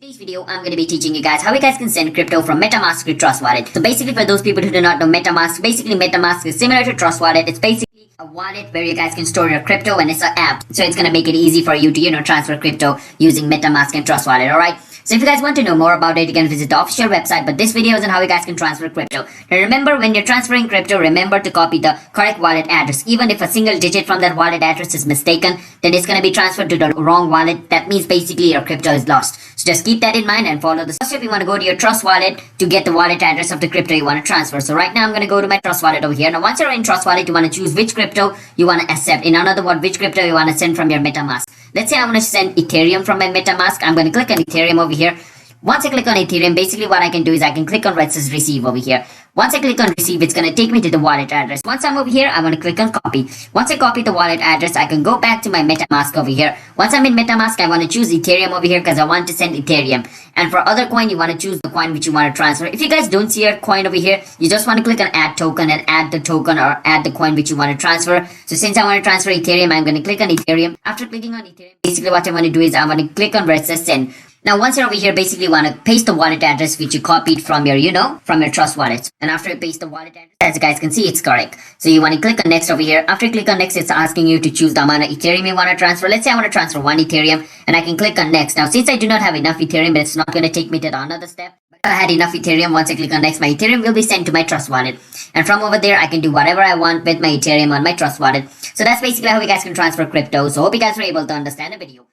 today's video, I'm going to be teaching you guys how you guys can send crypto from Metamask to Trust Wallet. So basically, for those people who do not know Metamask, basically Metamask is similar to Trust Wallet. It's basically a wallet where you guys can store your crypto, and it's an app. So it's going to make it easy for you to, transfer crypto using Metamask and Trust Wallet, alright? So if you guys want to know more about it, you can visit the official website, but this video is on how you guys can transfer crypto. Now remember, when you're transferring crypto, remember to copy the correct wallet address. Even if a single digit from that wallet address is mistaken, then it's going to be transferred to the wrong wallet. That means basically your crypto is lost. So just keep that in mind and follow the steps. If you want to go to your Trust Wallet to get the wallet address of the crypto you want to transfer. So right now I'm going to go to my Trust Wallet over here. Now once you're in Trust Wallet, you want to choose which crypto you want to accept. In another word, which crypto you want to send from your Metamask. Let's say I want to send Ethereum from my Metamask. I'm going to click on Ethereum over here. Once I click on Ethereum, basically what I can do is I can click on where it says receive over here. Once I click on receive, it's going to take me to the wallet address. Once I'm over here, I want to click on copy. Once I copy the wallet address, I can go back to my Metamask over here. Once I'm in Metamask, I want to choose Ethereum over here because I want to send Ethereum. And for other coin, you want to choose the coin which you want to transfer. If you guys don't see your coin over here, you just want to click on add token and add the token or add the coin which you want to transfer. So since I want to transfer Ethereum, I'm going to click on Ethereum. After clicking on Ethereum, basically what I want to do is I want to click on where it says send. Now, once you're over here, basically you want to paste the wallet address which you copied from your, from your Trust Wallet. And after you paste the wallet address, as you guys can see, it's correct. So you want to click on next over here. After you click on next, it's asking you to choose the amount of Ethereum you want to transfer. Let's say I want to transfer 1 Ethereum and I can click on next. Now, since I do not have enough Ethereum, but it's not going to take me to the another step. But if I had enough Ethereum, once I click on next, my Ethereum will be sent to my Trust Wallet. And from over there, I can do whatever I want with my Ethereum on my Trust Wallet. So that's basically how you guys can transfer crypto. So hope you guys were able to understand the video.